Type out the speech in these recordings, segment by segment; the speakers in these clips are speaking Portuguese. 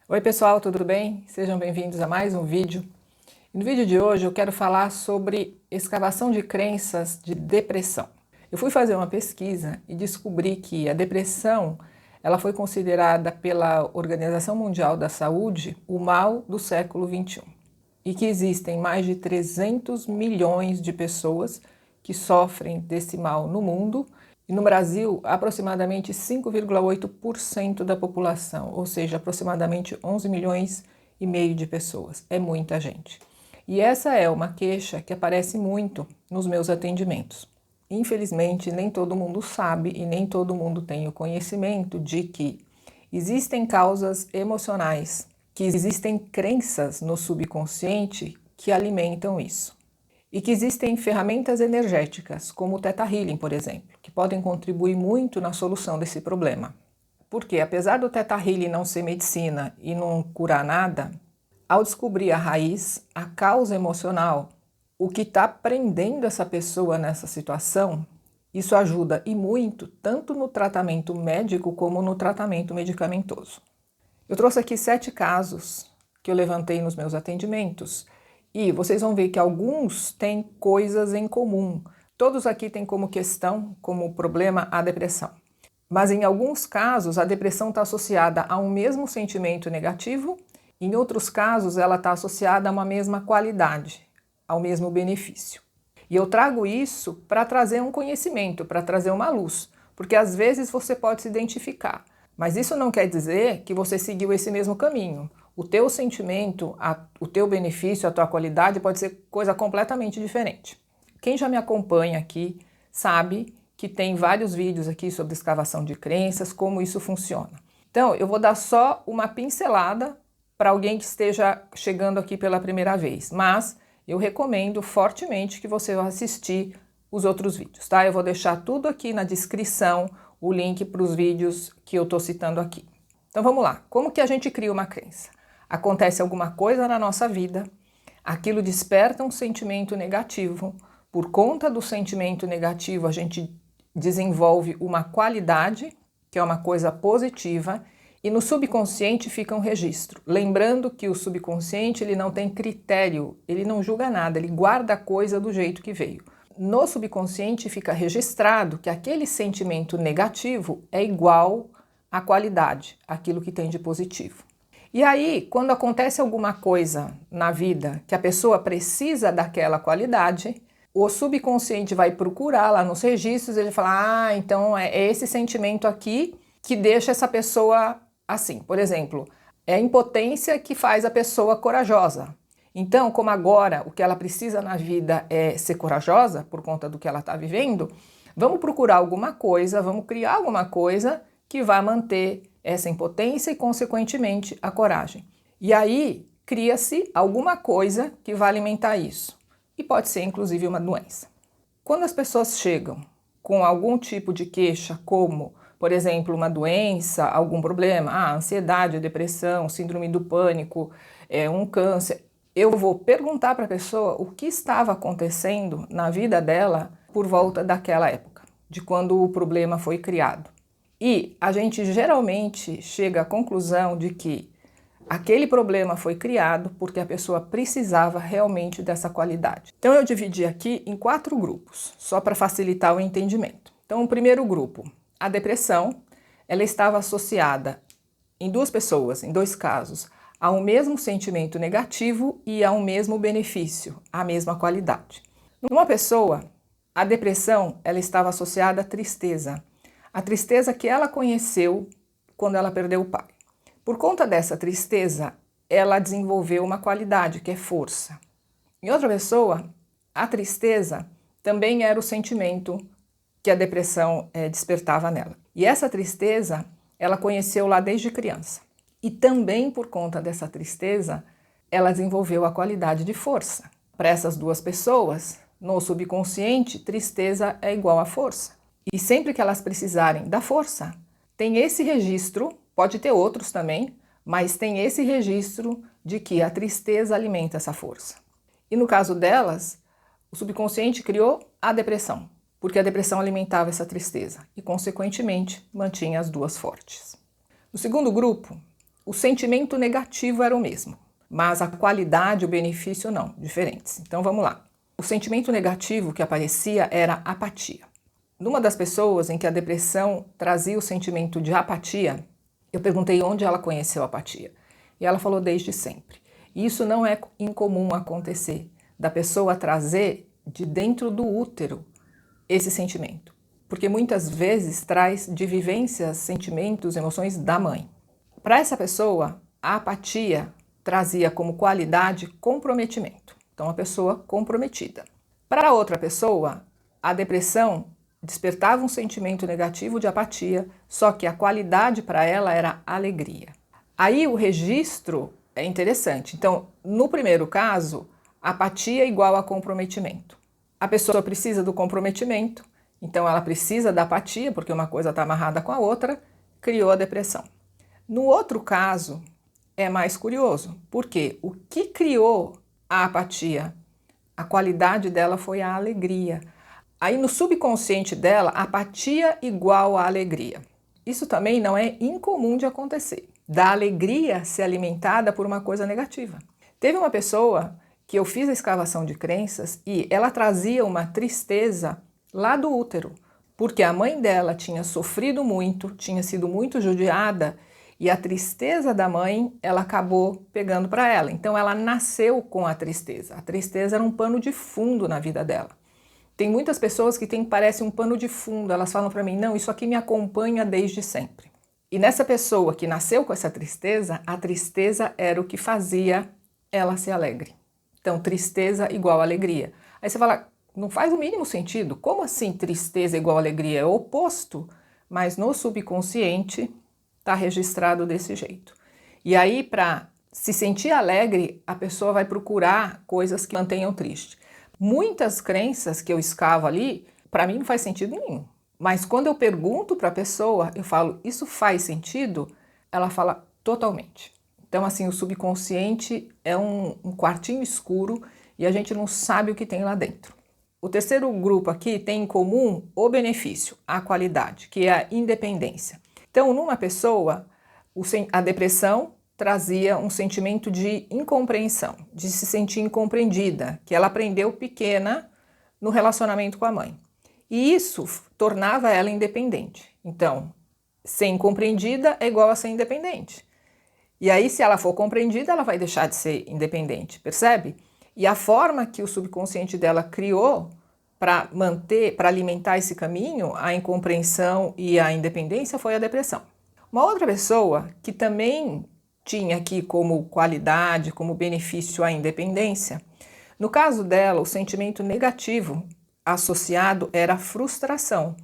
Oi pessoal, tudo bem? Sejam bem-vindos a mais um vídeo. No vídeo de hoje eu quero falar sobre escavação de crenças de depressão. Eu fui fazer uma pesquisa e descobri que a depressão ela foi considerada pela Organização Mundial da Saúde o mal do século XXI e que existem mais de 300 milhões de pessoas que sofrem desse mal no mundo. E no Brasil, aproximadamente 5,8% da população, ou seja, aproximadamente 11 milhões e meio de pessoas. É muita gente. E essa é uma queixa que aparece muito nos meus atendimentos. Infelizmente, nem todo mundo sabe e nem todo mundo tem o conhecimento de que existem causas emocionais, que existem crenças no subconsciente que alimentam isso. E que existem ferramentas energéticas, como o Theta Healing, por exemplo, que podem contribuir muito na solução desse problema. Porque, apesar do Theta Healing não ser medicina e não curar nada, ao descobrir a raiz, a causa emocional, o que está prendendo essa pessoa nessa situação, isso ajuda e muito, tanto no tratamento médico como no tratamento medicamentoso. Eu trouxe aqui 7 casos que eu levantei nos meus atendimentos. E vocês vão ver que alguns têm coisas em comum. Todos aqui têm como questão, como problema, a depressão. Mas em alguns casos, a depressão está associada a um mesmo sentimento negativo, em outros casos, ela está associada a uma mesma qualidade, ao mesmo benefício. E eu trago isso para trazer um conhecimento, para trazer uma luz, porque às vezes você pode se identificar, mas isso não quer dizer que você seguiu esse mesmo caminho. O teu sentimento, o teu benefício, a tua qualidade pode ser coisa completamente diferente. Quem já me acompanha aqui sabe que tem vários vídeos aqui sobre escavação de crenças, como isso funciona. Então, eu vou dar só uma pincelada para alguém que esteja chegando aqui pela primeira vez, mas eu recomendo fortemente que você vá assistir os outros vídeos, tá? Eu vou deixar tudo aqui na descrição, o link para os vídeos que eu estou citando aqui. Então vamos lá, como que a gente cria uma crença? Acontece alguma coisa na nossa vida, aquilo desperta um sentimento negativo, por conta do sentimento negativo a gente desenvolve uma qualidade, que é uma coisa positiva, e no subconsciente fica um registro. Lembrando que o subconsciente ele não tem critério, ele não julga nada, ele guarda a coisa do jeito que veio. No subconsciente fica registrado que aquele sentimento negativo é igual à qualidade, aquilo que tem de positivo. E aí, quando acontece alguma coisa na vida que a pessoa precisa daquela qualidade, o subconsciente vai procurar lá nos registros e ele fala, então é esse sentimento aqui que deixa essa pessoa assim. Por exemplo, é a impotência que faz a pessoa corajosa. Então, como agora o que ela precisa na vida é ser corajosa, por conta do que ela está vivendo, vamos procurar alguma coisa, vamos criar alguma coisa que vai manter essa impotência e, consequentemente, a coragem. E aí, cria-se alguma coisa que vai alimentar isso. E pode ser, inclusive, uma doença. Quando as pessoas chegam com algum tipo de queixa, como, por exemplo, uma doença, algum problema, ansiedade, depressão, síndrome do pânico, um câncer, eu vou perguntar para a pessoa o que estava acontecendo na vida dela por volta daquela época, de quando o problema foi criado. E a gente geralmente chega à conclusão de que aquele problema foi criado porque a pessoa precisava realmente dessa qualidade. Então eu dividi aqui em 4 grupos, só para facilitar o entendimento. Então o primeiro grupo, a depressão, ela estava associada em 2 pessoas, em 2 casos, a um mesmo sentimento negativo e a um mesmo benefício, a mesma qualidade. Numa pessoa, a depressão ela estava associada à tristeza. A tristeza que ela conheceu quando ela perdeu o pai. Por conta dessa tristeza, ela desenvolveu uma qualidade, que é força. Em outra pessoa, a tristeza também era o sentimento que a depressão despertava nela. E essa tristeza, ela conheceu lá desde criança. E também por conta dessa tristeza, ela desenvolveu a qualidade de força. Para essas 2 pessoas, no subconsciente, tristeza é igual a força. E sempre que elas precisarem da força, tem esse registro, pode ter outros também, mas tem esse registro de que a tristeza alimenta essa força. E no caso delas, o subconsciente criou a depressão, porque a depressão alimentava essa tristeza e, consequentemente, mantinha as 2 fortes. No segundo grupo, o sentimento negativo era o mesmo, mas a qualidade e o benefício não, diferentes. Então vamos lá. O sentimento negativo que aparecia era apatia. Numa das pessoas em que a depressão trazia o sentimento de apatia, eu perguntei onde ela conheceu a apatia. E ela falou desde sempre. E isso não é incomum acontecer, da pessoa trazer de dentro do útero esse sentimento. Porque muitas vezes traz de vivências, sentimentos, emoções da mãe. Para essa pessoa, a apatia trazia como qualidade comprometimento. Então, a pessoa comprometida. Para outra pessoa, a depressão despertava um sentimento negativo de apatia, só que a qualidade para ela era alegria. Aí o registro é interessante. Então, no primeiro caso, apatia é igual a comprometimento. A pessoa precisa do comprometimento, então ela precisa da apatia, porque uma coisa está amarrada com a outra, criou a depressão. No outro caso, é mais curioso, porque o que criou a apatia? A qualidade dela foi a alegria. Aí no subconsciente dela, apatia igual a alegria. Isso também não é incomum de acontecer, da alegria ser alimentada por uma coisa negativa. Teve uma pessoa que eu fiz a escavação de crenças e ela trazia uma tristeza lá do útero, porque a mãe dela tinha sofrido muito, tinha sido muito judiada e a tristeza da mãe ela acabou pegando para ela. Então ela nasceu com a tristeza. A tristeza era um pano de fundo na vida dela. Tem muitas pessoas que parece um pano de fundo, elas falam para mim, não, isso aqui me acompanha desde sempre. E nessa pessoa que nasceu com essa tristeza, a tristeza era o que fazia ela ser alegre. Então, tristeza igual alegria. Aí você fala, não faz o mínimo sentido. Como assim tristeza igual alegria? É o oposto, mas no subconsciente está registrado desse jeito. E aí, para se sentir alegre, a pessoa vai procurar coisas que mantenham triste. Muitas crenças que eu escavo ali, para mim não faz sentido nenhum. Mas quando eu pergunto para a pessoa, eu falo, isso faz sentido? Ela fala, totalmente. Então, assim, o subconsciente é um quartinho escuro e a gente não sabe o que tem lá dentro. O terceiro grupo aqui tem em comum o benefício, a qualidade, que é a independência. Então, numa pessoa, a depressão trazia um sentimento de incompreensão, de se sentir incompreendida, que ela aprendeu pequena no relacionamento com a mãe. E isso tornava ela independente. Então, ser incompreendida é igual a ser independente. E aí, se ela for compreendida, ela vai deixar de ser independente, percebe? E a forma que o subconsciente dela criou para alimentar esse caminho, a incompreensão e a independência, foi a depressão. Uma outra pessoa que também tinha aqui como qualidade, como benefício a independência, no caso dela, o sentimento negativo associado era a frustração,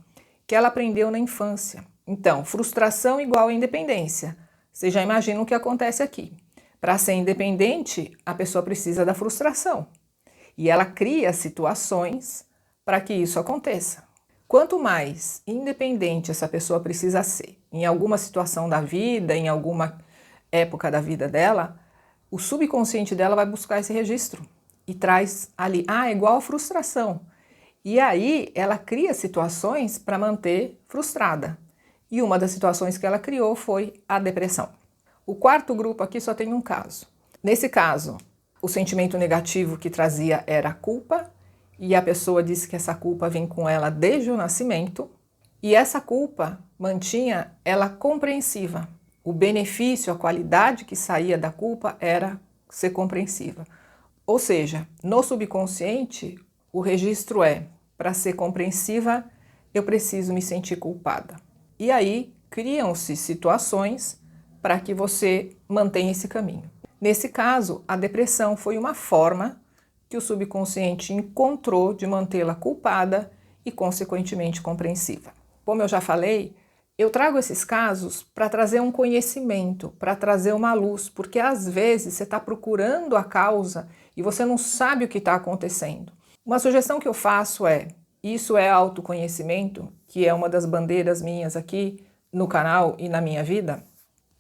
que ela aprendeu na infância. Então, frustração igual a independência. Vocês já imaginam o que acontece aqui. Para ser independente, a pessoa precisa da frustração. E ela cria situações para que isso aconteça. Quanto mais independente essa pessoa precisa ser, em alguma situação da vida, em alguma época da vida dela, o subconsciente dela vai buscar esse registro e traz ali, é igual a frustração. E aí ela cria situações para manter frustrada. E uma das situações que ela criou foi a depressão. O quarto grupo aqui só tem um caso. Nesse caso, o sentimento negativo que trazia era a culpa, e a pessoa disse que essa culpa vem com ela desde o nascimento, e essa culpa mantinha ela compreensiva. O benefício, a qualidade que saía da culpa era ser compreensiva. Ou seja, no subconsciente, o registro é, para ser compreensiva, eu preciso me sentir culpada. E aí, criam-se situações para que você mantenha esse caminho. Nesse caso, a depressão foi uma forma que o subconsciente encontrou de mantê-la culpada e, consequentemente, compreensiva. Como eu já falei, eu trago esses casos para trazer um conhecimento, para trazer uma luz, porque às vezes você está procurando a causa e você não sabe o que está acontecendo. Uma sugestão que eu faço é, isso é autoconhecimento, que é uma das bandeiras minhas aqui no canal e na minha vida.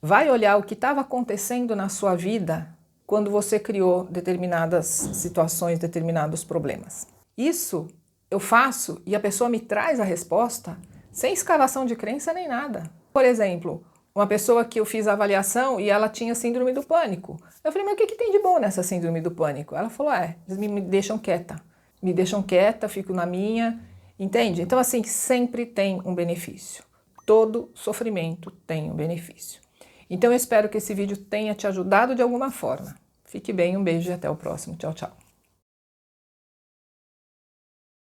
Vai olhar o que estava acontecendo na sua vida quando você criou determinadas situações, determinados problemas. Isso eu faço e a pessoa me traz a resposta sem escavação de crença nem nada. Por exemplo, uma pessoa que eu fiz a avaliação e ela tinha síndrome do pânico. Eu falei, mas o que tem de bom nessa síndrome do pânico? Ela falou, eles me deixam quieta. Me deixam quieta, fico na minha, entende? Então, assim, sempre tem um benefício. Todo sofrimento tem um benefício. Então, eu espero que esse vídeo tenha te ajudado de alguma forma. Fique bem, um beijo e até o próximo. Tchau, tchau.